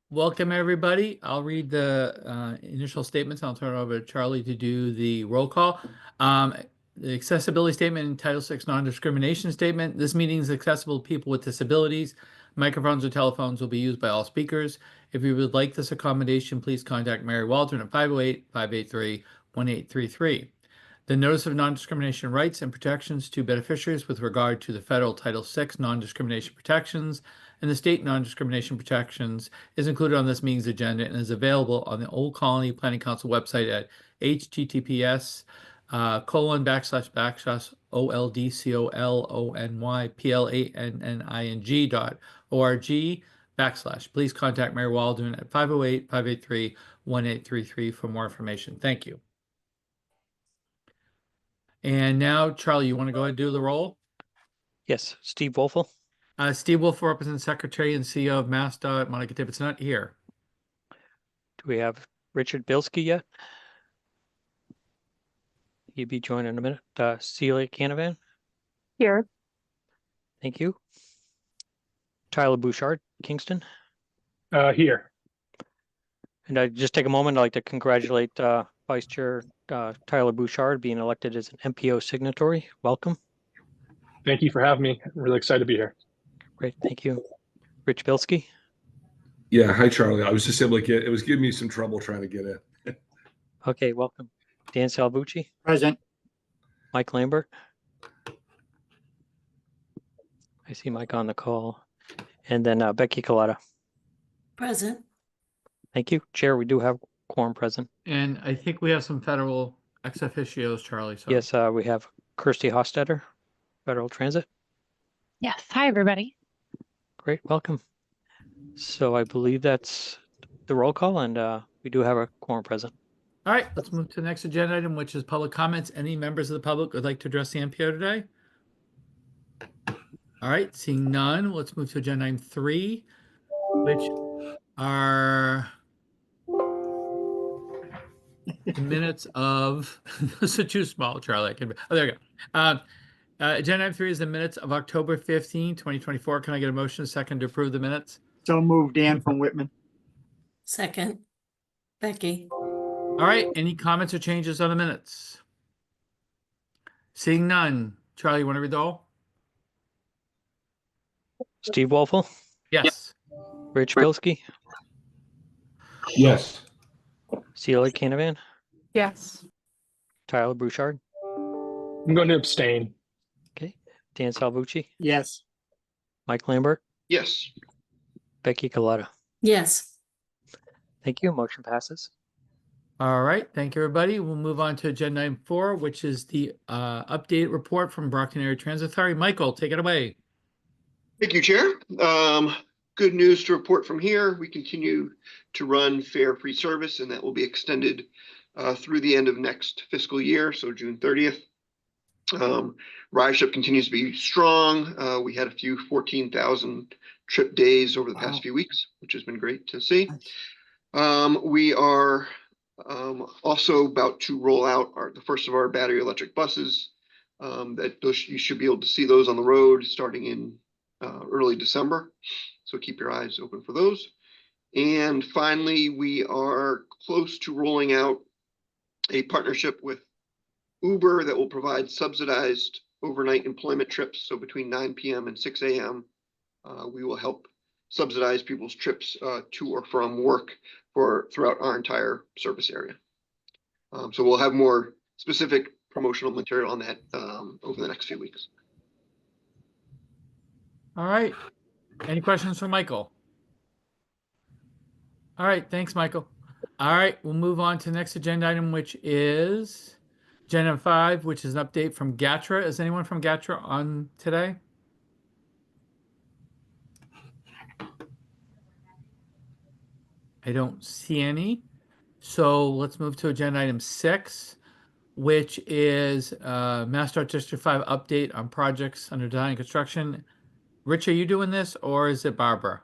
Welcome, everybody. I'll read the initial statements. I'll turn it over to Charlie to do the roll call. The accessibility statement and Title VI non-discrimination statement. This meeting is accessible to people with disabilities. Microphones or telephones will be used by all speakers. If you would like this accommodation, please contact Mary Waldron at 508-583-1833. The Notice of Non-Discrimination Rights and Protections to Beneficiaries with regard to the federal Title VI non-discrimination protections and the state non-discrimination protections is included on this meeting's agenda and is available on the Old Colony Planning Council website at https //colony//oldcolonyplanning.org/. Please contact Mary Waldron at 508-583-1833 for more information. Thank you. And now, Charlie, you want to go ahead and do the roll? Yes, Steve Wolfel. Steve Wolf, representative Secretary and CEO of MassDOT. Monica Tippett's not here. Do we have Richard Bilski yet? He'll be joining in a minute. Celia Canavan. Here. Thank you. Tyler Bouchard, Kingston. Here. And I just take a moment. I'd like to congratulate Vice Chair Tyler Bouchard being elected as an MPO signatory. Welcome. Thank you for having me. I'm really excited to be here. Great. Thank you. Rich Bilski. Yeah. Hi, Charlie. I was just able to it was giving me some trouble trying to get in. Okay. Welcome. Dan Salvucci. Present. Mike Lambert. I see Mike on the call. And then Becky Collada. Present. Thank you. Chair, we do have quorum present. And I think we have some federal ex officios, Charlie. So. Yes, we have Kirsty Hostetter, Federal Transit. Yes. Hi, everybody. Great. Welcome. So I believe that's the roll call, and we do have a quorum present. All right, let's move to the next agenda item, which is public comments. Any members of the public would like to address the MPO today? All right, seeing none, let's move to agenda item 3, which are the minutes of, those are too small, Charlie. Oh, there we go. Agenda item 3 is the minutes of October 15, 2024. Can I get a motion second to approve the minutes? So moved, Dan from Whitman. Second. Becky. All right, any comments or changes on the minutes? Seeing none. Charlie, you want to read the roll? Steve Wolfel, Yes. Rich Bilski, Yes. Celia Canavan, Yes. Tyler Bouchard, I'm going to abstain. Dan Salvucci, Yes. Mike Lambert, Yes. Becky Collada. Yes. Thank you. Motion passes. All right, thank you, everybody. We'll move on to agenda item 4, which is the update report from Brockton Area Transit Authority. Michael, take it away. Thank you, Chair. Good news to report from here. We continue to run fare-free service, and that will be extended through the end of next fiscal year, so June 30th. Ridership continues to be strong. We had a few 14,000 trip days over the past few weeks, which has been great to see. We are also about to roll out the first of our battery electric buses. You should be able to see those on the road starting in early December. So keep your eyes open for those. And finally, we are close to rolling out a partnership with Uber that will provide subsidized overnight employment trips. So between 9 p.m. and 6 a.m., we will help subsidize people's trips to or from work throughout our entire service area. So we'll have more specific promotional material on that over the next few weeks. All right. Any questions for Michael? All right, thanks, Michael. All right, we'll move on to the next agenda item, which is agenda 5, which is an update from GATRA. Is anyone from GATRA on today? I don't see any. So let's move to agenda item 6, which is MassDOT District 5 update on projects under design and construction. Rich, are you doing this or is it Barbara?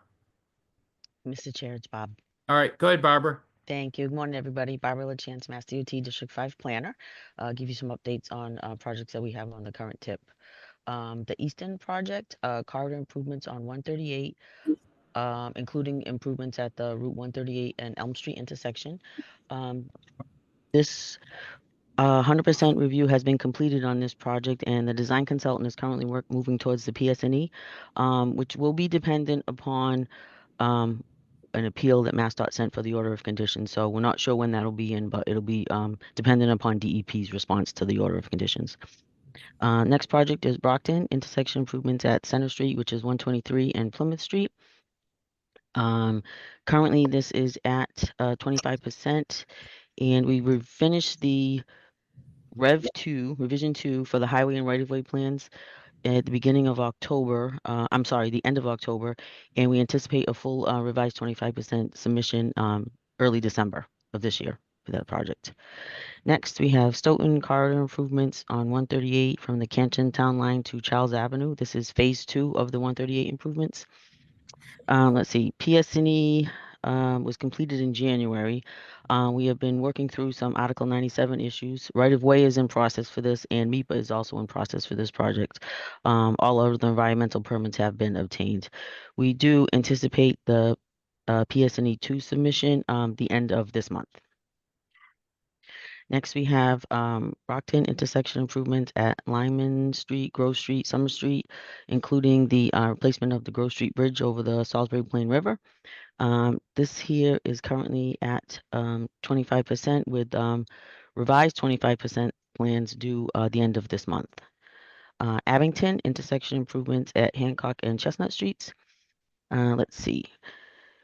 Mr. Chair, it's Bob. All right, go ahead, Barbara. Thank you. Good morning, everybody. Barbara LaChance, Mass DOT District 5 Planner. Give you some updates on projects that we have on the current tip. The Easton project, corridor improvements on 138 including improvements at the Route 138 and Elm Street intersection. This 100% review has been completed on this project, and the design consultant is currently moving towards the PSNE, which will be dependent upon an appeal that MassDOT sent for the order of conditions. So we're not sure when that'll be in, but it'll be dependent upon DEP's response to the order of conditions. Next project is Brockton intersection improvements at Center Street, which is 123 and Plymouth Street. Currently, this is at 25%, and we finished the revision 2 for the highway and right-of-way plans at the beginning of October. I'm sorry, the end of October, and we anticipate a full revised 25% submission early December of this year for that project. Next, we have Stoughton corridor improvements on 138 from the Canton Town Line to Charles Avenue. This is phase 2 of the 138 improvements. Let's see, PSNE was completed in January. We have been working through some Article 97 issues. Right-of-way is in process for this, and MEPA is also in process for this project. All of the environmental permits have been obtained. We do anticipate the PSNE 2 submission the end of this month. Next, we have Brockton intersection improvements at Lyman Street, Grove Street, Summer Street, including the replacement of the Grove Street Bridge over the Salisbury Plain River. This here is currently at 25% with revised 25% plans due the end of this month. Abington intersection improvements at Hancock and Chestnut Streets. Let's see.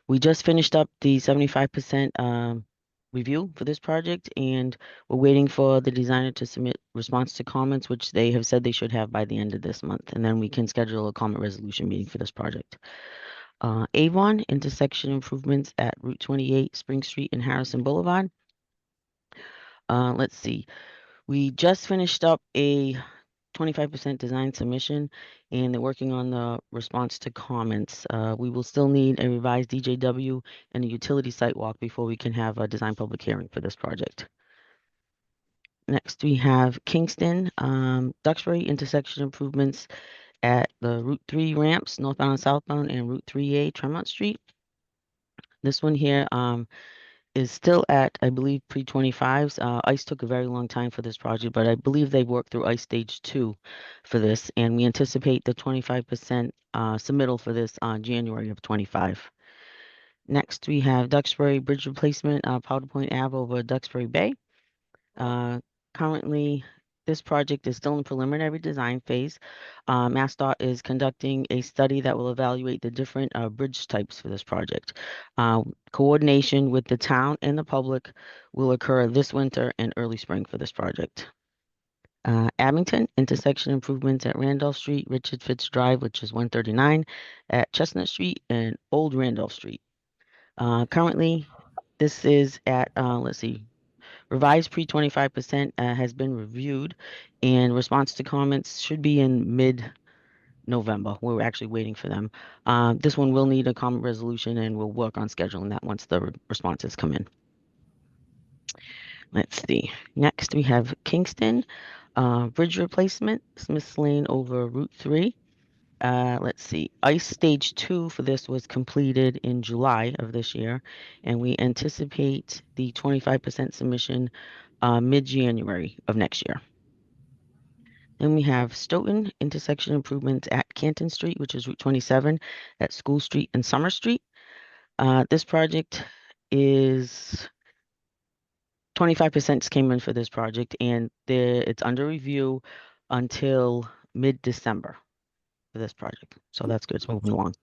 We just finished up the 75% review for this project, and we're waiting for the designer to submit response to comments, which they have said they should have by the end of this month, and then we can schedule a comment resolution meeting for this project. Avon intersection improvements at Route 28, Spring Street, and Harrison Boulevard. Let's see. We just finished up a 25% design submission, and they're working on the response to comments. We will still need a revised DJW and a utility site walk before we can have a design public hearing for this project. Next, we have Kingston, Duxbury intersection improvements at the Route 3 ramps, northbound and southbound, and Route 3A, Tremont Street. This one here is still at, I believe, pre-25s. ICE took a very long time for this project, but I believe they worked through ICE Stage 2 for this, and we anticipate the 25% submittal for this on January of 25. Next, we have Duxbury Bridge Replacement, Powder Point Ave over Duxbury Bay. Currently, this project is still in preliminary design phase. MassDOT is conducting a study that will evaluate the different bridge types for this project. Coordination with the town and the public will occur this winter and early spring for this project. Abington intersection improvements at Randolph Street, Richard Fitz Drive, which is 139, at Chestnut Street and Old Randolph Street. Currently, this is at, let's see, revised pre-25% has been reviewed, and response to comments should be in mid-November. We're actually waiting for them. This one will need a comment resolution, and we'll work on scheduling that once the responses come in. Let's see. Next, we have Kingston bridge replacement, Smith's Lane over Route 3. Let's see. ICE Stage 2 for this was completed in July of this year, and we anticipate the 25% submission mid-January of next year. Then we have Stoughton intersection improvements at Canton Street, which is Route 27, at School Street and Summer Street. This project is 25% came in for this project, and it's under review until mid-December for this project. So that's good. It's moving along.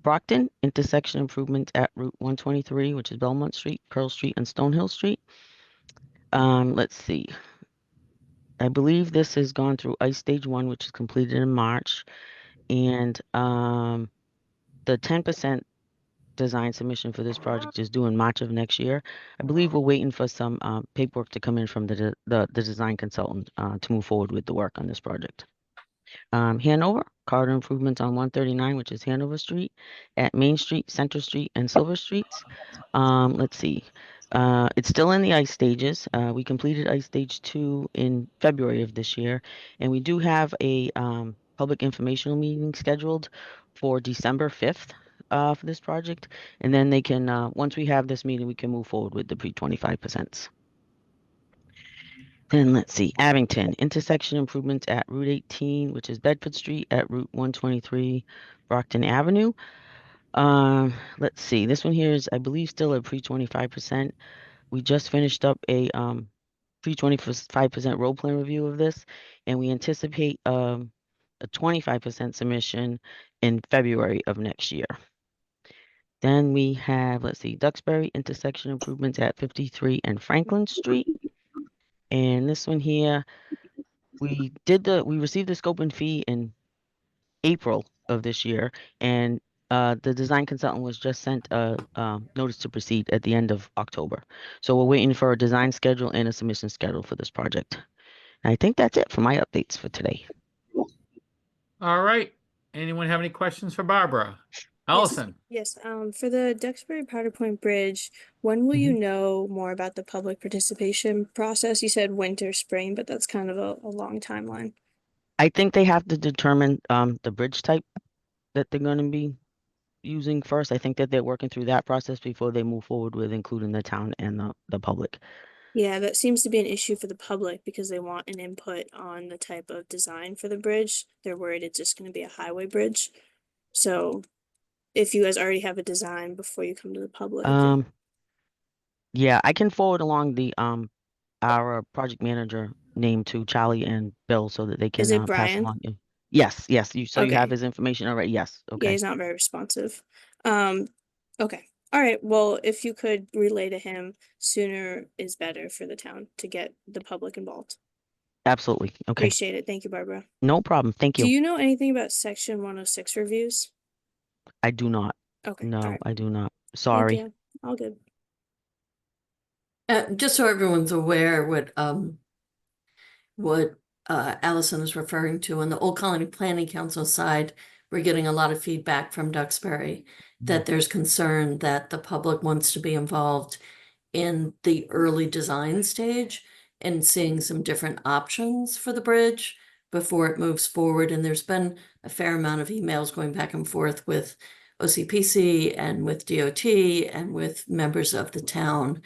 Brockton intersection improvements at Route 123, which is Belmont Street, Pearl Street, and Stonehill Street. Let's see. I believe this has gone through ICE Stage 1, which is completed in March. And the 10% design submission for this project is due in March of next year. I believe we're waiting for some paperwork to come in from the design consultant to move forward with the work on this project. Hanover, corridor improvements on 139, which is Hanover Street, at Main Street, Center Street, and Silver Streets. Let's see. It's still in the ICE stages. We completed ICE Stage 2 in February of this year, and we do have a public informational meeting scheduled for December 5th for this project. And then they can, once we have this meeting, we can move forward with the pre-25%. Then let's see, Abington, intersection improvements at Route 18, which is Bedford Street at Route 123, Brockton Avenue. Let's see, this one here is, I believe, still a pre-25%. We just finished up a pre-25% road plan review of this, and we anticipate a 25% submission in February of next year. Then we have, let's see, Duxbury intersection improvements at 53 and Franklin Street. And this one here, we received the scope and fee in April of this year, and the design consultant was just sent a notice to proceed at the end of October. So we're waiting for a design schedule and a submission schedule for this project. And I think that's it for my updates for today. All right. Anyone have any questions for Barbara? Allison? Yes, for the Duxbury Powder Point Bridge, when will you know more about the public participation process? You said winter, spring, but that's kind of a long timeline. I think they have to determine the bridge type that they're going to be using first. I think that they're working through that process before they move forward with including the town and the public. Yeah, that seems to be an issue for the public because they want an input on the type of design for the bridge. They're worried it's just going to be a highway bridge. So if you guys already have a design before you come to the public. Yeah, I can forward along the our project manager name to Charlie and Bill so that they can Is it pass Brian? along. Yes, you you have Okay. his information already. Yes. Yeah, Okay. he's not very responsive. Okay. All right. Well, if you could relay to him, sooner is better for the town to get the public involved. Absolutely. Okay. Appreciate it. Thank you, Barbara. No problem. Thank Do you. you know anything about Section 106 reviews? I do not. Okay. No, all right. I do not. Thank Sorry. you. All good. Just so everyone's aware what Allison is referring to, on the Old Colony Planning Council side, we're getting a lot of feedback from Duxbury that there's concern that the public wants to be involved in the early design stage and seeing some different options for the bridge before it moves forward. And there's been a fair amount of emails going back and forth with OCPC and with DOT and with members of the town.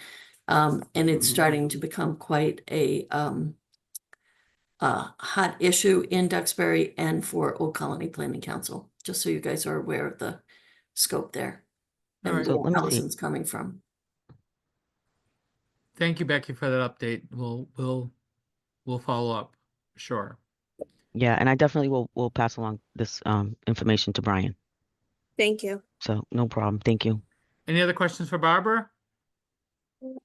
And it's starting to become quite a hot issue in Duxbury and for Old Colony Planning Council, just so you guys are aware of the scope there All and right. So where let me see. Allison's coming from. Thank you, Becky, for that update. We'll follow up. Sure. Yeah, and I definitely will pass along this information to Brian. Thank you. So no problem. Thank you. Any other questions for Barbara? All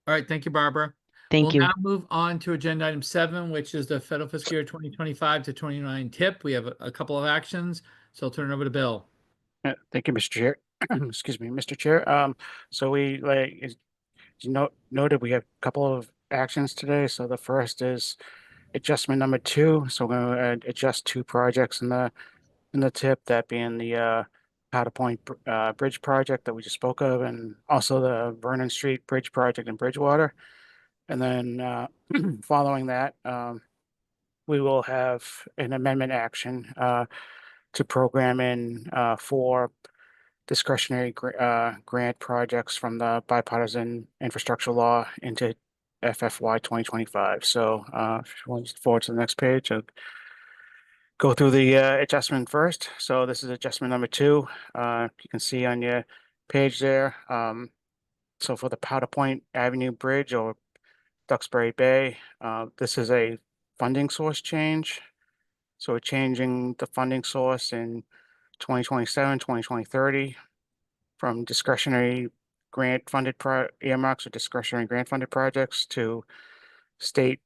right. Thank you, Barbara. Thank We'll you. now move on to agenda item 7, which is the federal fiscal year 2025 to 29 tip. We have a couple of actions, so I'll turn it over to Bill. Thank you, Mr. Chair. Excuse me, Mr. Chair. So we noted we have a couple of actions today. So the first is adjustment number 2. So we're going to adjust 2 projects in the tip, that being the Powder Point Bridge project that we just spoke of, and also the Vernon Street Bridge project in Bridgewater. And then following that, we will have an amendment action to program in 4 discretionary grant projects from the bipartisan infrastructure law into FFY 2025. So if you want to forward to the next page, I'll go through the adjustment first. So this is adjustment number 2. You can see on your page there. So for the Powder Point Avenue Bridge or Duxbury Bay, this is a funding source change. So we're changing the funding source in 2027, 2030 from discretionary grant funded earmarks or discretionary grant funded projects to state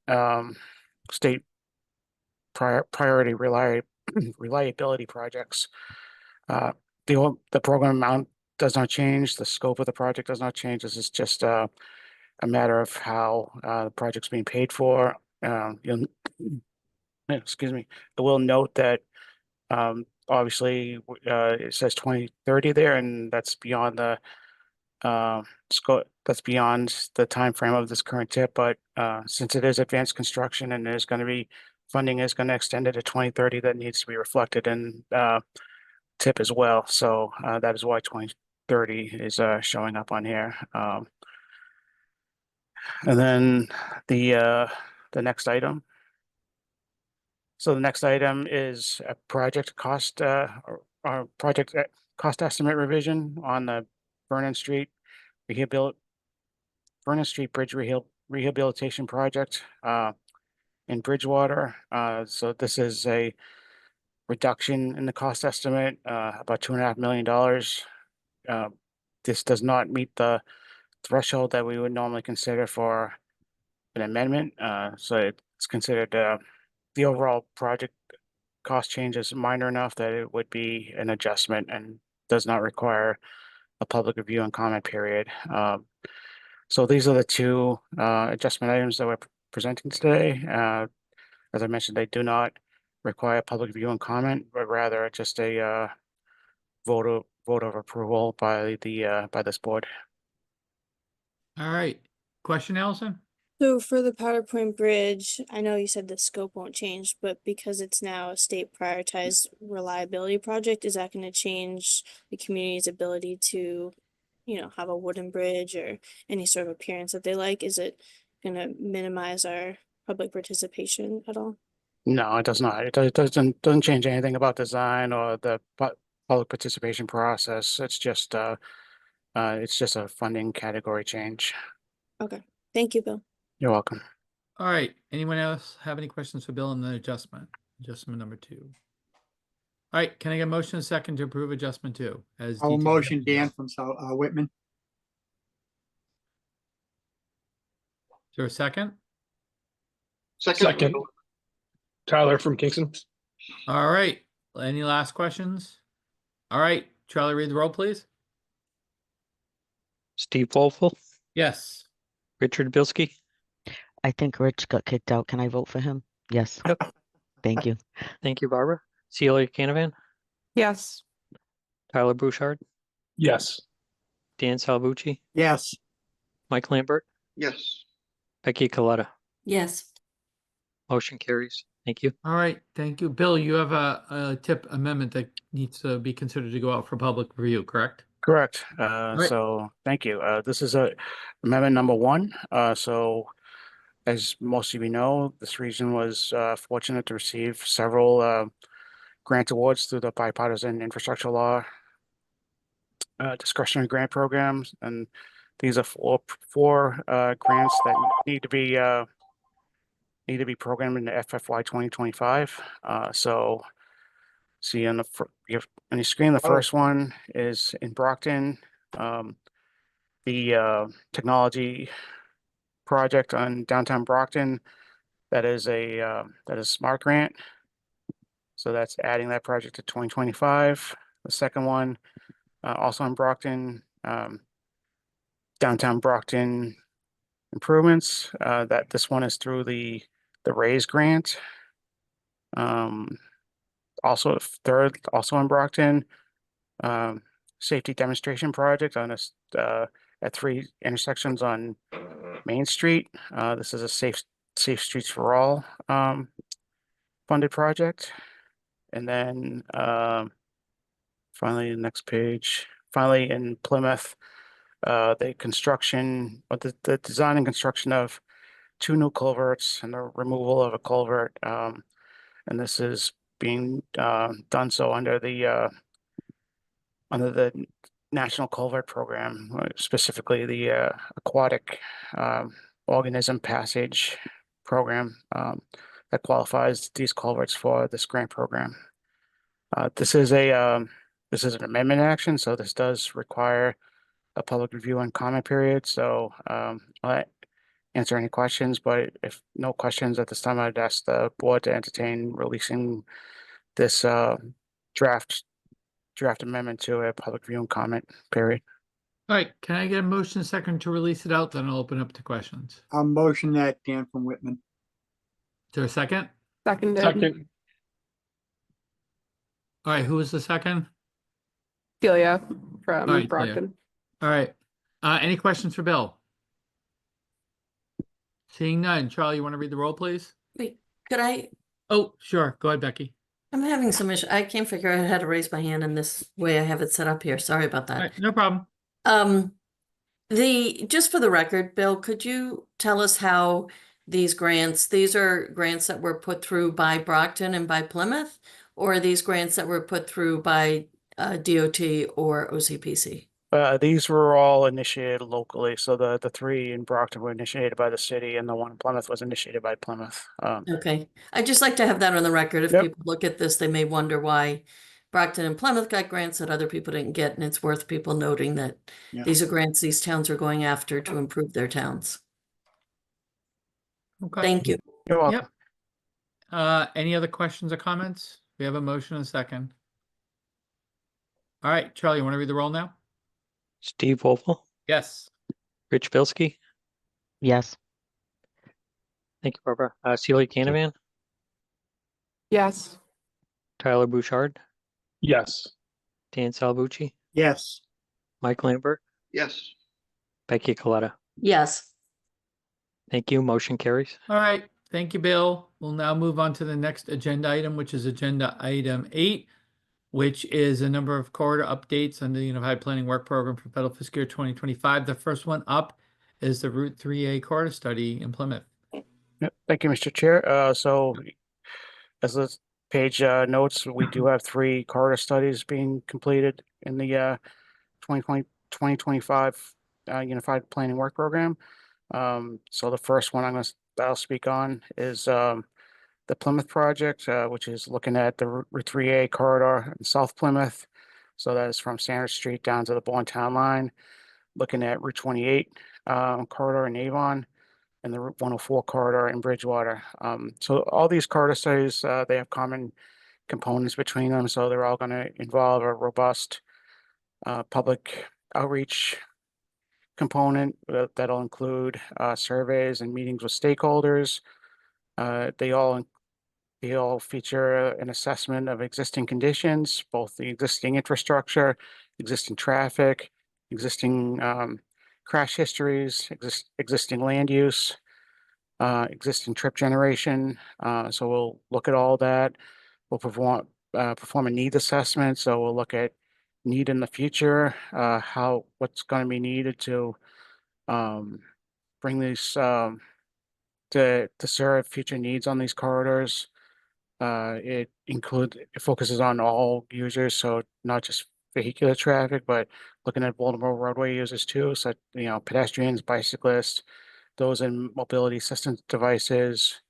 priority reliability projects. The program amount does not change. The scope of the project does not change. This is just a matter of how the project's being paid for. Excuse me. I will note that obviously it says 2030 there, and that's beyond the scope. That's beyond the time frame of this current tip. But since it is advanced construction and there's going to be funding is going to extend it to 2030, that needs to be reflected in tip as well. So that is why 2030 is showing up on here. And then the next item. So the next item is a project cost project cost estimate revision on the Vernon Street Bridge Rehabilitation Project in Bridgewater. So this is a reduction in the cost estimate, about $2.5 million. This does not meet the threshold that we would normally consider for an amendment. So it's considered the overall project cost change is minor enough that it would be an adjustment and does not require a public review and comment period. So these are the two adjustment items that we're presenting today. As I mentioned, they do not require public review and comment, but rather just a vote of approval by this board. All right. Question, Allison? So for the PowerPoint bridge, I know you said the scope won't change, but because it's now a state prioritized reliability project, is that going to change the community's ability to, have a wooden bridge or any sort of appearance that they like? Is it going to minimize our public participation at all? No, it does not. It doesn't change anything about design or the public participation process. It's just a funding category change. Okay, thank you, Bill. You're welcome. All right. Anyone else have any questions for Bill on the adjustment? Adjustment number 2. All right. Can I get a motion and second to approve adjustment 2? As I will detailed? motion Dan from Whitman. Is there a second? Second. Tyler from Kingston. All right. Any last questions? All right. Charlie, read the roll, please. Steve Wolfel, Yes. Richard Bilski, I think Rich got kicked out. Can I vote for him? Yes. Yep. Thank you. thank you, Barbara. Celia Canavan, Yes. Tyler Bouchard, Yes. Dan Salvucci, Yes. Mike Lambert, Yes. Becky Coletta. Yes. Motion carries. Thank you. All right. Thank you. Bill, you have a tip amendment that needs to be considered to go out for public review, correct? Correct. right. So thank you. This is amendment number 1. So as most of you know, this region was fortunate to receive several grant awards through the bipartisan infrastructure law discretionary grant programs, and these are four grants that need to be programmed into FFY 2025. So see on the on your screen, the first one is in Brockton. The technology project on downtown Brockton, that is a SMART grant. So that's adding that project to 2025. The second one, also in Brockton, downtown Brockton improvements. That this one is through the RAISE grant. Also third, also in Brockton, safety demonstration project on at 3 intersections on Main Street. This is a safe streets for all funded project. And then finally, the next page. Finally, in Plymouth, the construction, or the design and construction of 2 new culverts and the removal of a culvert. And this is being done so under the National Culvert Program, specifically the Aquatic Organism Passage Program that qualifies these culverts for this grant program. This is an amendment action, so this does require a public review and comment period. So I'll answer any questions, but if no questions at this time, I'd ask the board to entertain releasing this draft amendment to a public review and comment period. All right. Can I get a motion second to release it out? Then I'll open up to questions. I'll motion that Dan from Whitman. Is there a second? Seconded. Second. All right. Who was the second? Celia from All right, Celia. Brockton. All right. Any questions for Bill? Seeing none. Charlie, you want to read the roll, please? Wait, could I? Oh, sure. Go ahead, Becky. I'm having some issue. I can't figure out how to raise my hand in this way I have it set up here. Sorry about All that. right, no problem. Just for the record, Bill, could you tell us how these are grants that were put through by Brockton and by Plymouth? Or are these grants that were put through by DOT or OCPC? These were all initiated locally, so the three in Brockton were initiated by the city, and the one in Plymouth was initiated by Plymouth. Okay, I'd just like to have that on the record. If Yep. people look at this, they may wonder why Brockton and Plymouth got grants that other people didn't get, and it's worth people noting that Yeah. these are grants these towns are going after to improve their towns. Okay. Thank you. You're welcome. Yep. Any other questions or comments? We have a motion and a second. All right, Charlie, you want to read the roll now? Steve Wolfle, Yes. Rich Bilski. Yes. Thank you, Barbara. Celia Canavan, Yes. Tyler Bouchard, Yes. Dan Salvucci, Yes. Mike Lambert, Yes. Becky Coletta. Yes. Thank you. Motion carries. All right. Thank you, Bill. We'll now move on to the next agenda item, which is agenda item 8, which is a number of corridor updates under the Unified Planning Work Program for federal fiscal year 2025. The first one up is the Route 3A corridor study in Plymouth. Yep. Thank you, Mr. Chair. So as this page notes, we do have 3 corridor studies being completed in the 2025 Unified Planning Work Program. So the first one I'll speak on is the Plymouth project, which is looking at the Route 3A corridor in South Plymouth. So that is from Standard Street down to the Bourne Town Line. Looking at Route 28 corridor in Avon and the Route 104 corridor in Bridgewater. So all these corridor studies, they have common components between them. So they're all going to involve a robust public outreach component that'll include surveys and meetings with stakeholders. They all feature an assessment of existing conditions, both the existing infrastructure, existing traffic, existing crash histories, existing land use, existing trip generation. So we'll look at all that. We'll perform a needs assessment. So we'll look at need in the future, what's going to be needed to bring these to serve future needs on these corridors. It focuses on all users, so not just vehicular traffic, but looking at vulnerable roadway users too, so pedestrians, bicyclists, those in mobility assistance devices.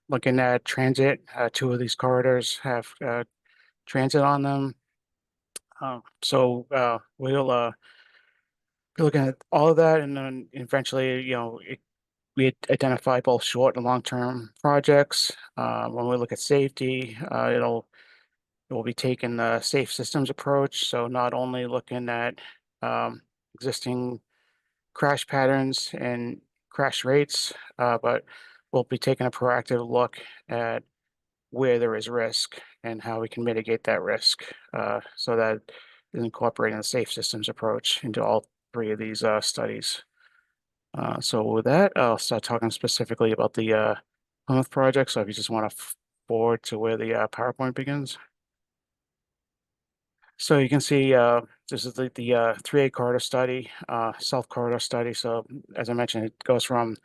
Looking at transit, 2 of these corridors have transit on them. So we'll be looking at all of that, and then eventually, we identify both short and long-term projects. When we look at safety, we'll be taking the safe systems approach. So not only looking at existing crash patterns and crash rates, but we'll be taking a proactive look at where there is risk and how we can mitigate that risk. So that is incorporating the safe systems approach into all 3 of these studies. So with that, I'll start talking specifically about the Plymouth project. So if you just want to forward to where the PowerPoint begins. So you can see this is the 3A corridor study, South corridor study. So as I mentioned, it goes from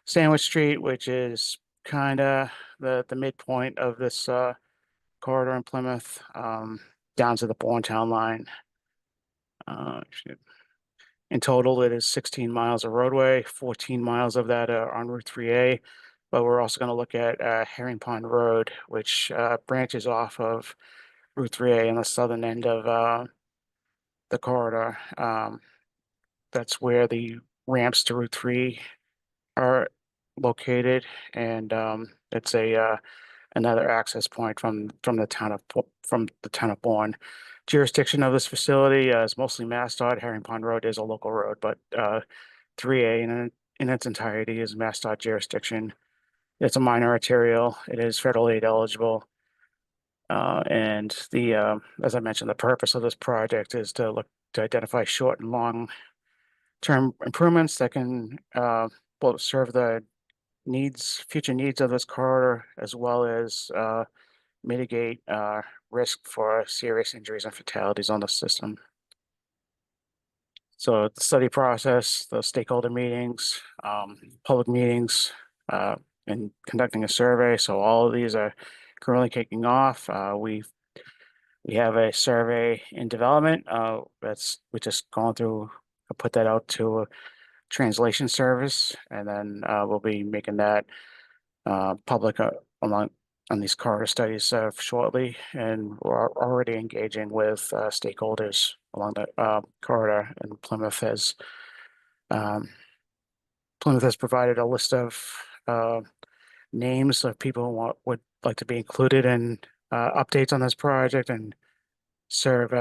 Sandwich Street, which is kind of the midpoint of this corridor in Plymouth, down to the Bourne Town Line. In total, it is 16 miles of roadway, 14 miles of that are on Route 3A, but we're also going to look at Herring Pond Road, which branches off of Route 3A on the southern end of the corridor. That's where the ramps to Route 3 are located, and it's another access point from the town of Bourne. Jurisdiction of this facility is mostly MassDOT. Herring Pond Road is a local road, but 3A in its entirety is MassDOT jurisdiction. It's a minor arterial. It is federal aid eligible. And as I mentioned, the purpose of this project is to look to identify short and long term improvements that can both serve the future needs of this corridor, as well as mitigate risk for serious injuries and fatalities on the system. So the study process, the stakeholder meetings, public meetings, and conducting a survey. So all of these are currently kicking off. We have a survey in development. We're just going through, put that out to a translation service, and then we'll be making that public on these corridor studies shortly, and we're already engaging with stakeholders along the corridor. And Plymouth has provided a list of names of people who would like to be included in updates on this project and serve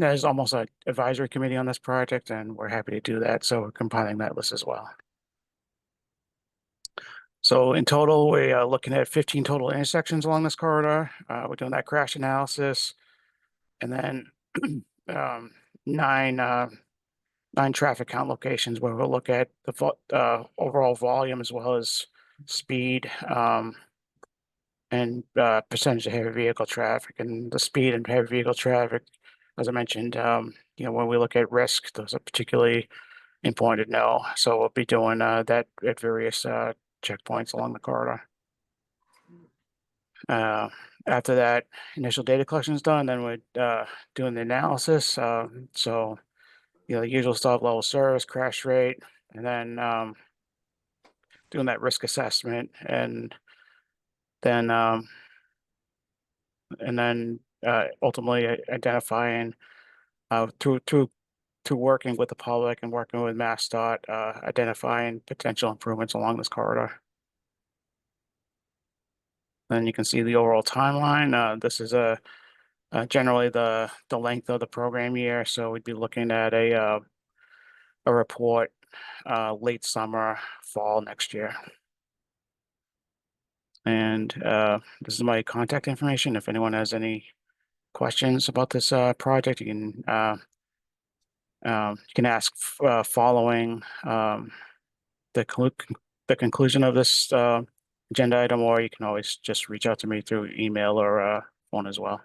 as almost an advisory committee on this project, and we're happy to do that. So we're compiling that list as well. So in total, we are looking at 15 total intersections along this corridor. We're doing that crash analysis, and then nine traffic count locations where we'll look at the overall volume as well as speed and percentage of heavy vehicle traffic. And the speed and heavy vehicle traffic, as I mentioned, when we look at risk, those are particularly important to know. So we'll be doing that at various checkpoints along the corridor. After that initial data collection is done, then we're doing the analysis. So the usual stuff, level service, crash rate, and then doing that risk assessment, and then ultimately identifying through working with the public and working with MassDOT, identifying potential improvements along this corridor. Then you can see the overall timeline. This is generally the length of the program year. So we'd be looking at a report late summer, fall next year. And this is my contact information. If anyone has any questions about this project, you can ask following the conclusion of this agenda item, or you can always just reach out to me through email or phone as well.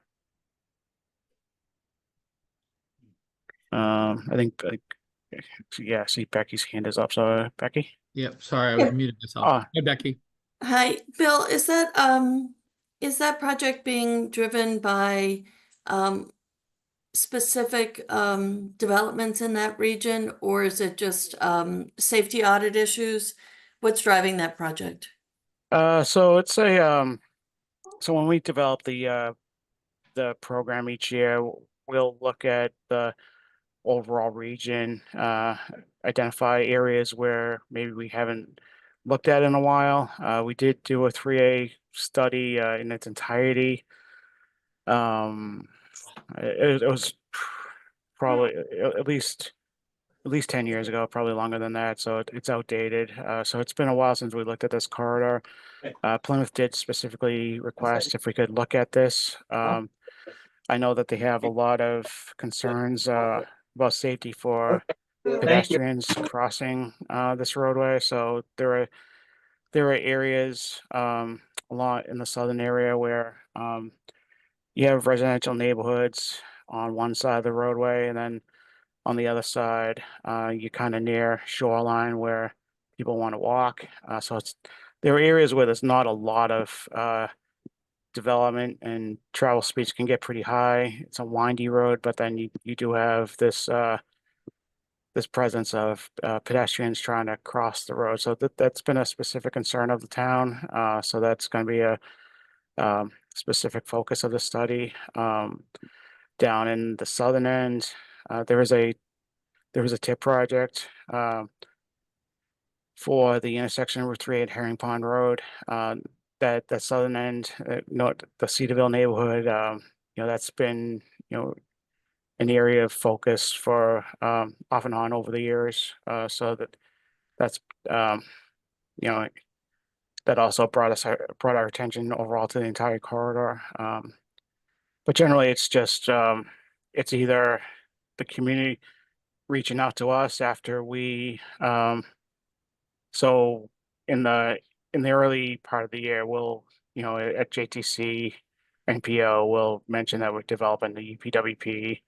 I think, yeah, I see Becky's hand is up. So Becky? Yep, sorry, I was muted myself. Hey, Becky. Hi, Bill, is that project being driven by specific developments in that region, or is it just safety audit issues? What's driving that project? So it's a so when we develop the program each year, we'll look at the overall region, identify areas where maybe we haven't looked at in a while. We did do a 3A study in its entirety. It was probably at least 10 years ago, probably longer than that. So it's outdated. So it's been a while since we looked at this corridor. Plymouth did specifically request if we could look at this. I know that they have a lot of concerns about safety for pedestrians crossing this roadway. So there are areas along in the southern area where you have residential neighborhoods on one side of the roadway, and then on the other side, you're kind of near shoreline where people want to walk. So there are areas where there's not a lot of development, and travel speeds can get pretty high. It's a windy road, but then you do have this presence of pedestrians trying to cross the road. So that's been a specific concern of the town. So that's going to be a specific focus of the study. Down in the southern end, there was a tip project for the intersection of Route 3 at Herring Pond Road. That southern end, the Cedarville neighborhood, that's been an area of focus for off and on over the years. So that's that also brought our attention overall to the entire corridor. But generally, it's just it's either the community reaching out to us after we so in the early part of the year, we'll at JTC NPO will mention that we're developing the UPWP.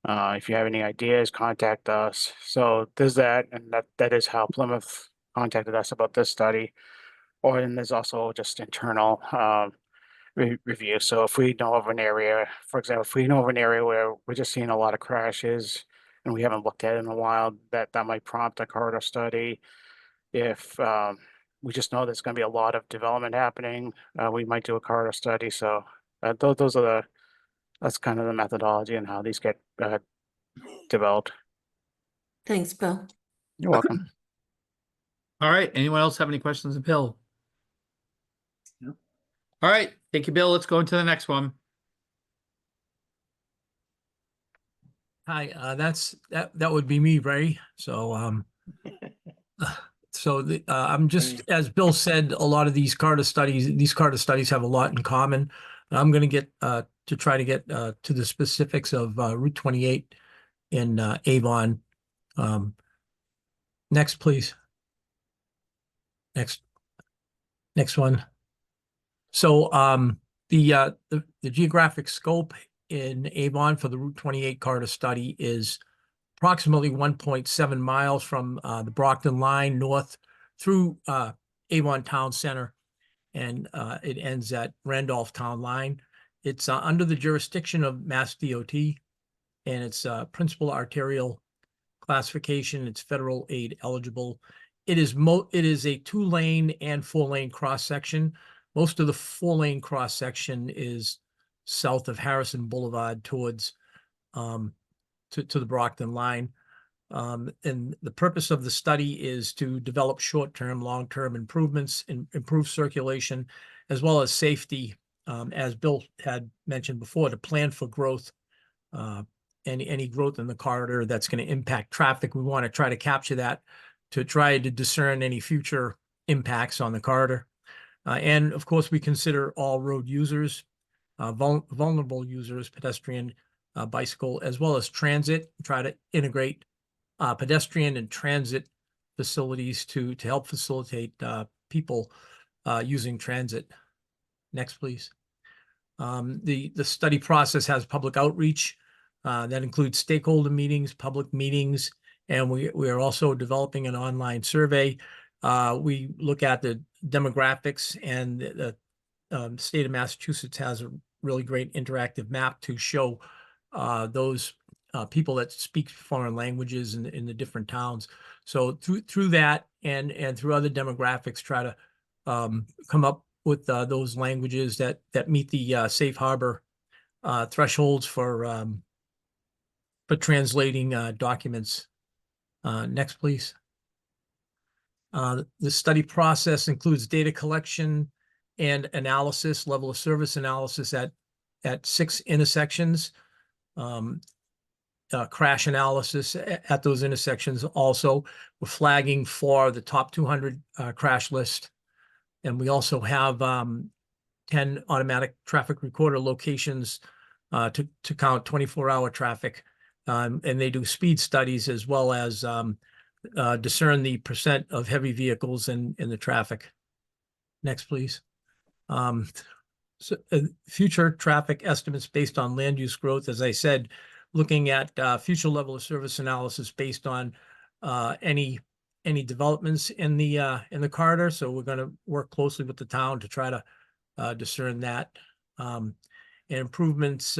If you have any ideas, contact us. So there's that, and that is how Plymouth contacted us about this study. Or then there's also just internal review. So if we know of an area, for example, if we know of an area where we're just seeing a lot of crashes and we haven't looked at it in a while, that might prompt a corridor study. If we just know there's going to be a lot of development happening, we might do a corridor study. So those are that's kind of the methodology and how these get developed. Thanks, Bill. You're welcome. All right. Anyone else have any questions of Bill? No. All right. Thank you, Bill. Let's go into the next one. Hi, that would be me, Ray. So I'm just, as Bill said, a lot of these CARTA studies have a lot in common. I'm going to get to try to get to the specifics of Route 28 in Avon. Next, please. Next one. So the geographic scope in Avon for the Route 28 CARTA study is approximately 1.7 miles from the Brockton line north through Avon Town Center, and it ends at Randolph Town Line. It's under the jurisdiction of Mass DOT, and it's principal arterial classification. It's federal aid eligible. It is a 2-lane and 4-lane cross section. Most of the 4-lane cross section is south of Harrison Boulevard towards to the Brockton line. And the purpose of the study is to develop short-term, long-term improvements and improve circulation, as well as safety, as Bill had mentioned before, to plan for growth, any growth in the corridor that's going to impact traffic. We want to try to capture that to try to discern any future impacts on the corridor. And of course, we consider all road users, vulnerable users, pedestrian, bicycle, as well as transit, try to integrate pedestrian and transit facilities to help facilitate people using transit. Next, please. The study process has public outreach that includes stakeholder meetings, public meetings, and we are also developing an online survey. We look at the demographics, and the state of Massachusetts has a really great interactive map to show those people that speak foreign languages in the different towns. So through that and through other demographics, try to come up with those languages that meet the safe harbor thresholds for translating documents. Next, please. The study process includes data collection and analysis, level of service analysis at 6 intersections, crash analysis at those intersections. Also, we're flagging for the top 200 crash list. And we also have 10 automatic traffic recorder locations to count 24-hour traffic. And they do speed studies as well as discern the percent of heavy vehicles in the traffic. Next, please. Future traffic estimates based on land use growth, as I said, looking at future level of service analysis based on any developments in the corridor. So we're going to work closely with the town to try to discern that, and improvements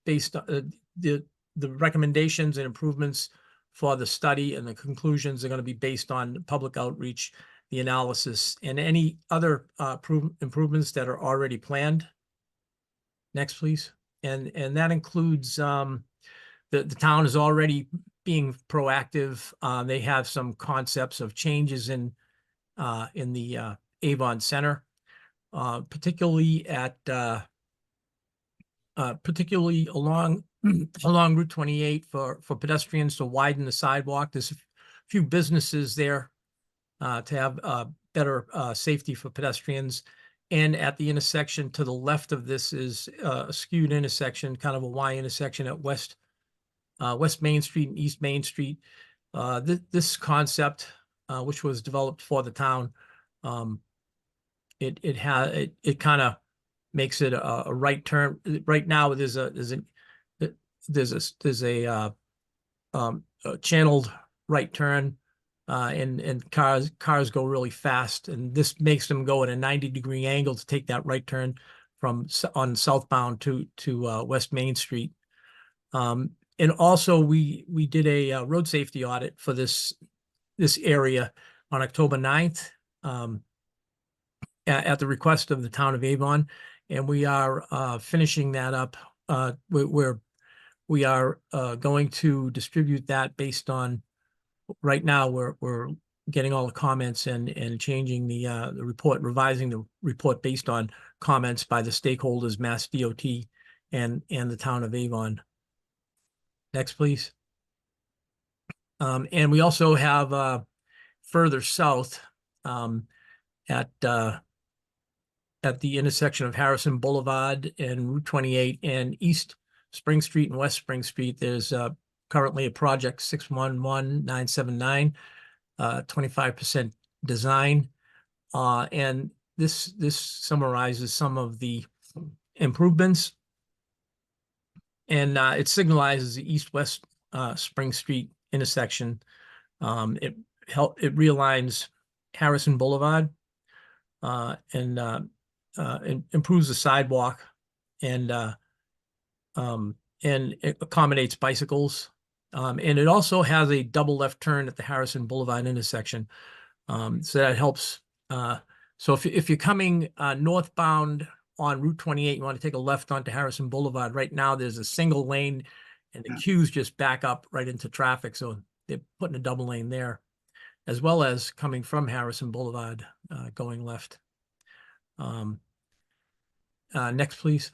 based on the recommendations and improvements for the study, and the conclusions are going to be based on public outreach, the analysis, and any other improvements that are already planned. Next, please. And that includes the town is already being proactive. They have some concepts of changes in the Avon Center, particularly along Route 28 for pedestrians to widen the sidewalk. There's a few businesses there to have better safety for pedestrians. And at the intersection to the left of this is a skewed intersection, kind of a Y intersection at West Main Street and East Main Street. This concept, which was developed for the town, it kind of makes it a right turn. Right now, there's a channeled right turn, and cars go really fast, and this makes them go at a 90-degree angle to take that right turn on southbound to West Main Street. And also we did a road safety audit for this area on October 9th at the request of the town of Avon, and we are finishing that up. We are going to distribute that based on, right now we're getting all the comments and changing the report, revising the report based on comments by the stakeholders, Mass DOT and the town of Avon. Next, please. And we also have further south at the intersection of Harrison Boulevard and Route 28 and East Spring Street and West Spring Street, there's currently a project 611979, 25% design. And this summarizes some of the improvements. And it signalizes the east-west Spring Street intersection. It realigns Harrison Boulevard and improves the sidewalk and it accommodates bicycles. And it also has a double left turn at the Harrison Boulevard intersection. So that helps. So if you're coming northbound on Route 28, you want to take a left onto Harrison Boulevard. Right now, there's a single lane and the queues just back up right into traffic. So they're putting a double lane there, as well as coming from Harrison Boulevard, going left. Next, please.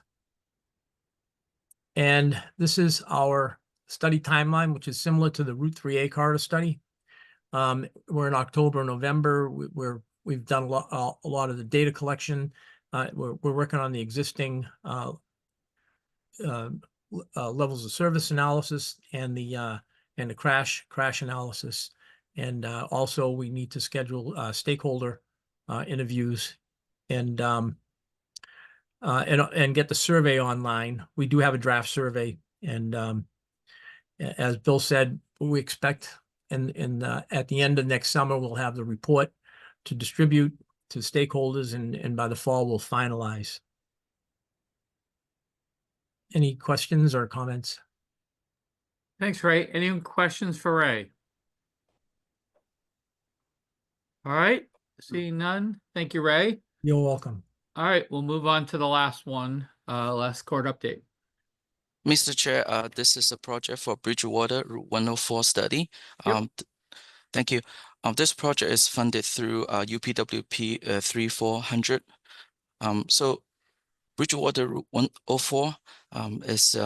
And this is our study timeline, which is similar to the Route 3A corridor study. We're in October, November. We've done a lot of the data collection. We're working on the existing levels of service analysis and the crash analysis. And also we need to schedule stakeholder interviews and get the survey online. We do have a draft survey, and as Bill said, we expect at the end of next summer we'll have the report to distribute to stakeholders, and by the fall we'll finalize. Any questions or comments? Thanks, Ray. Any questions for Ray? All right, seeing none. Thank you, Ray. You're welcome. All right, we'll move on to the last one, last court update. Mr. Chair, this is a project for Bridgewater Route 104 study. Yep. Thank you. This project is funded through UPWP 3400. So Bridgewater Route 104 is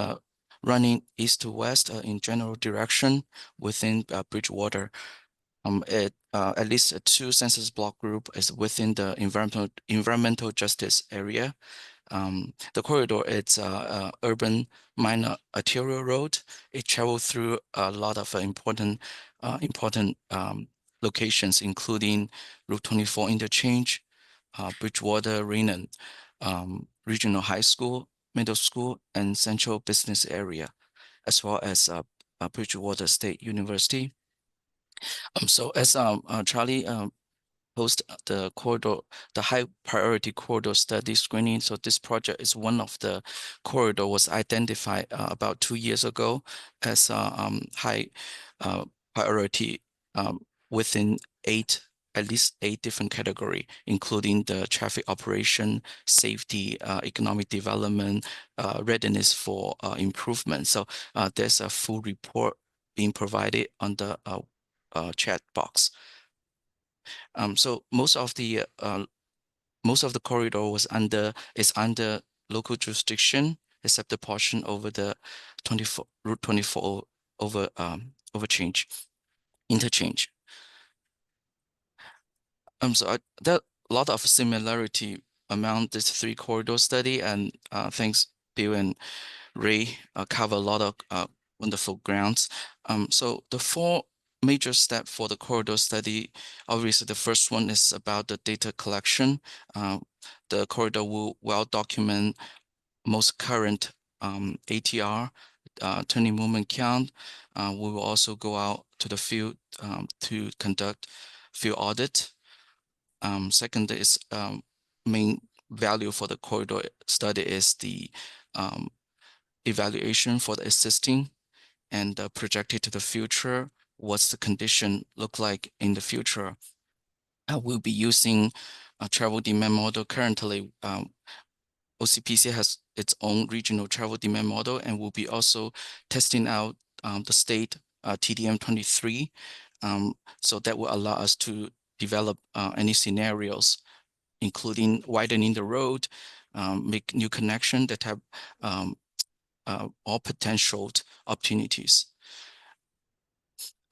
running east to west in general direction within Bridgewater. At least two census block group is within the environmental justice area. The corridor is urban minor arterial road. It travels through a lot of important locations, including Route 24 interchange, Bridgewater Renan Regional High School, Middle School, and Central Business Area, as well as Bridgewater State University. So as Charlie host the corridor, the high priority corridor study screening. So this project is one of the corridor was identified about 2 years ago as high priority within at least eight different category, including the traffic operation, safety, economic development, readiness for improvement. So there's a full report being provided on the chat box. So most of the corridor is under local jurisdiction, except the portion over the Route 24 interchange. So there a lot of similarity among this three corridor study, and thanks Bill and Ray cover a lot of wonderful grounds. So the four major step for the corridor study, obviously the first one is about the data collection. The corridor will well document most current ATR, turning movement count. We will also go out to the field to conduct field audit. Second is main value for the corridor study is the evaluation for the existing and projected to the future. What's the condition look like in the future? We'll be using a travel demand model. Currently, OCPC has its own regional travel demand model, and we'll be also testing out the state TDM 23. So that will allow us to develop any scenarios, including widening the road, make new connection that have all potential opportunities.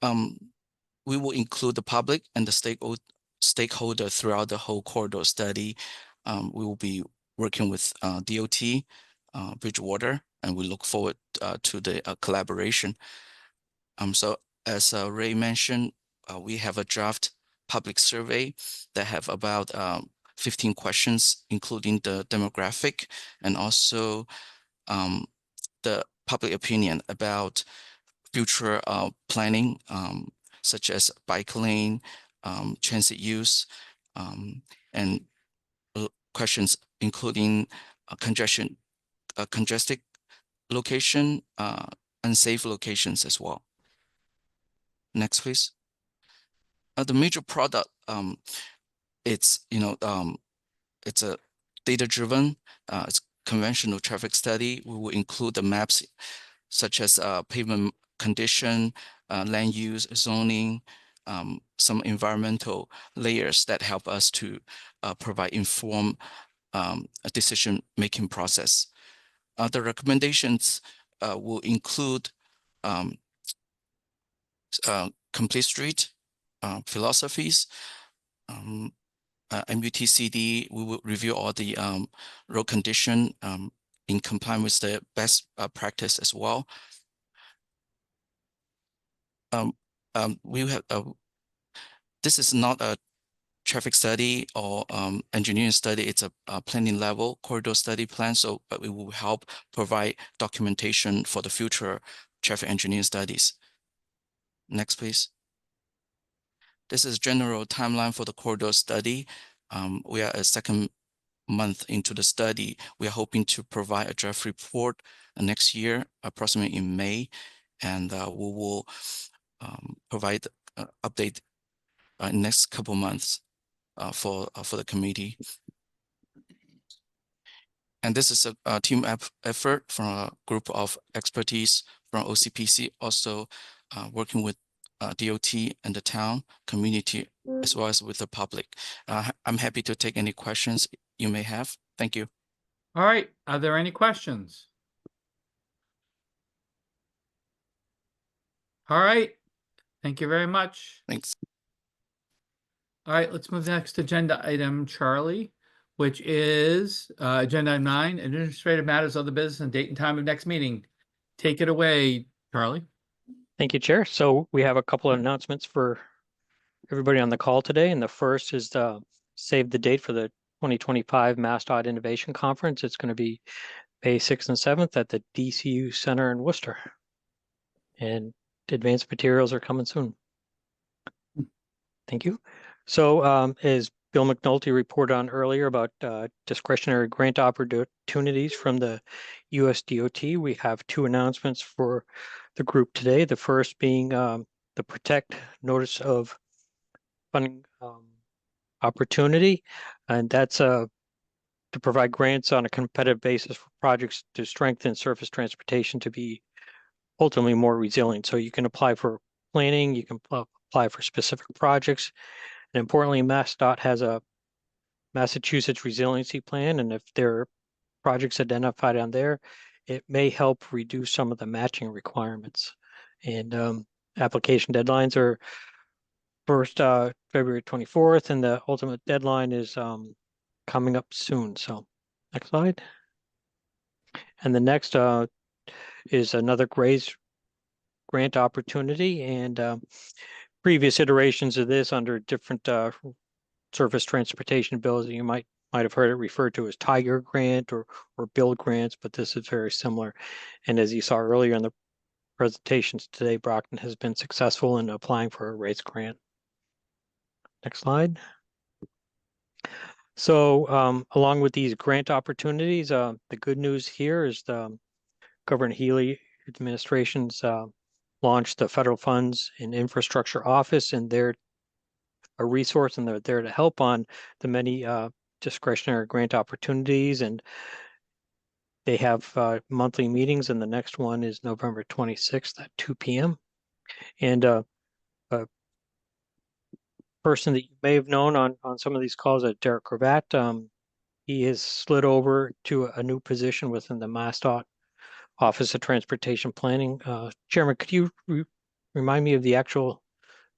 We will include the public and the stakeholder throughout the whole corridor study. We will be working with DOT, Bridgewater, and we look forward to the collaboration. So as Ray mentioned, we have a draft public survey that have about 15 questions, including the demographic and also the public opinion about future planning, such as bike lane, transit use, and questions including congested location, unsafe locations as well. Next, please. The major product, it's it's a data-driven, it's conventional traffic study. We will include the maps such as pavement condition, land use, zoning, some environmental layers that help us to provide informed decision-making process. The recommendations will include complete street philosophies, MUTCD. We will review all the road condition in compliance with the best practice as well. We have this is not a traffic study or engineering study. It's a planning level corridor study plan. So, but we will help provide documentation for the future traffic engineering studies. Next, please. This is general timeline for the corridor study. We are a second month into the study. We are hoping to provide a draft report next year, approximately in May, and we will provide update next couple months for the committee. And this is a team effort from a group of expertise from OCPC, also working with DOT and the town community, as well as with the public. I'm happy to take any questions you may have. Thank you. All right. Are there any questions? All right. Thank you very much. Thanks. All right, let's move to the next agenda item, Charlie, which is agenda item 9, administrative matters, other business, and date and time of next meeting. Take it away, Charlie. Thank you, Chair. So we have a couple of announcements for everybody on the call today. And the first is to save the date for the 2025 MassDOT Innovation Conference. It's going to be May 6th and 7th at the DCU Center in Worcester. And advanced materials are coming soon. Thank you. So as Bill McNulty reported on earlier about discretionary grant opportunities from the US DOT, we have 2 announcements for the group today. The first being the Protect Notice of Funding Opportunity, and that's to provide grants on a competitive basis for projects to strengthen surface transportation to be ultimately more resilient. So you can apply for planning, you can apply for specific projects, and importantly, MassDOT has a Massachusetts Resiliency Plan, and if there are projects identified on there, it may help reduce some of the matching requirements. And application deadlines are first February 24th, and the ultimate deadline is coming up soon. So next slide. And the next is another GRACE grant opportunity, and previous iterations of this under different surface transportation bills. You might have heard it referred to as Tiger Grant or Build Grants, but this is very similar. And as you saw earlier in the presentations today, Brockton has been successful in applying for a RACE grant. Next slide. So along with these grant opportunities, the good news here is the Governor Healy administration's launched the Federal Funds and Infrastructure Office, and they're a resource and they're there to help on the many discretionary grant opportunities. And they have monthly meetings, and the next one is November 26th at 2 p.m. And a person that you may have known on some of these calls, Derek Cravatt, he has slid over to a new position within the MassDOT Office of Transportation Planning. Chairman, could you remind me of the actual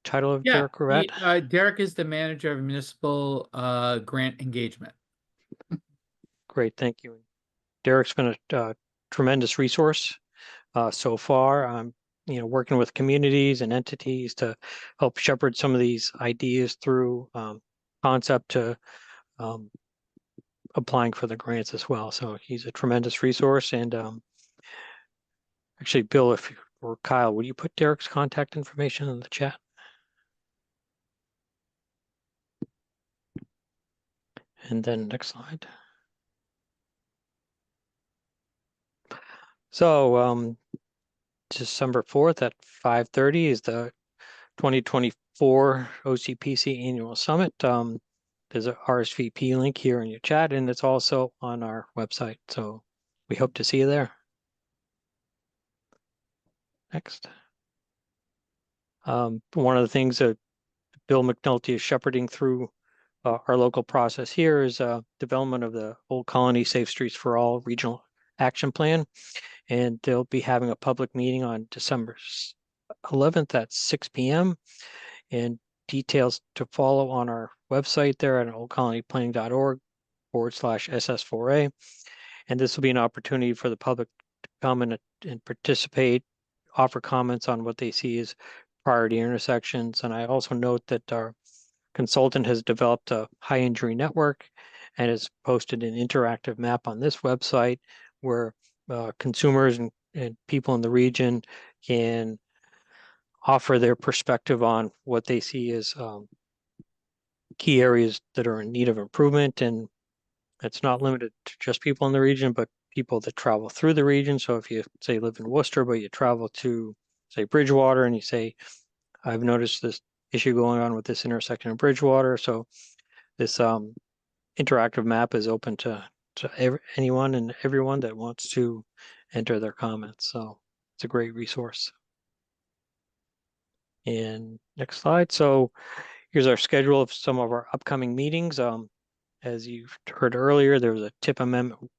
title of Derek Cravatt? Derek is the manager of municipal grant engagement. Great, thank you. Derek's been a tremendous resource so far. Working with communities and entities to help shepherd some of these ideas through concept to applying for the grants as well. So he's a tremendous resource. And actually, Bill, or Kyle, would you put Derek's contact information in the chat? And then next slide. So December 4th at 5:30 is the 2024 OCPC Annual Summit. There's a RSVP link here in your chat, and it's also on our website. So we hope to see you there. Next. One of the things that Bill McNulty is shepherding through our local process here is development of the Old Colony Safe Streets for All Regional Action Plan. And they'll be having a public meeting on December 11th at 6 p.m. and details to follow on our website there at oldcolonyplanning.org/SS4A. And this will be an opportunity for the public to come and participate, offer comments on what they see as priority intersections. And I also note that our consultant has developed a high injury network and has posted an interactive map on this website where consumers and people in the region can offer their perspective on what they see as key areas that are in need of improvement. And it's not limited to just people in the region, but people that travel through the region. So if you say live in Worcester, but you travel to say Bridgewater and you say, I've noticed this issue going on with this intersection in Bridgewater. So this interactive map is open to anyone and everyone that wants to enter their comments. So it's a great resource. And next slide. So here's our schedule of some of our upcoming meetings. As you've heard earlier, there was a TIP Amendment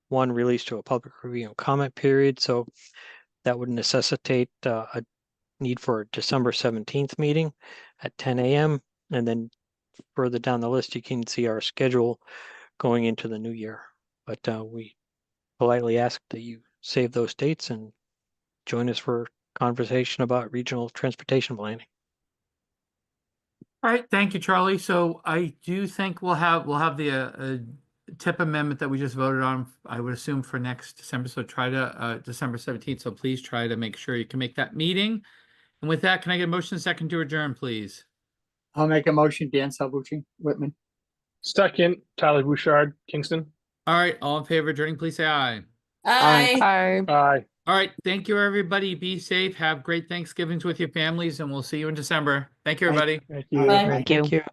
1 released to a public review and comment period. So that would necessitate a need for a December 17th meeting at 10 a.m. And then further down the list, you can see our schedule going into the new year. But we politely ask that you save those dates and join us for conversation about regional transportation planning. All right, thank you, Charlie. So I do think we'll have the TIP amendment that we just voted on, I would assume, for next December. So try to December 17th. So please try to make sure you can make that meeting. And with that, can I get a motion second to adjourn, please? I'll make a motion, Dan Salvucci, Whitman. Second, Tyler Bouchard, Kingston. All right, all in favor of adjourning, please say aye. Aye. Aye. Aye. All right, thank you, everybody. Be safe. Have great Thanksgivings with your families, and we'll see you in December. Thank you, everybody. Thank you. Bye. Thank you. Thank you.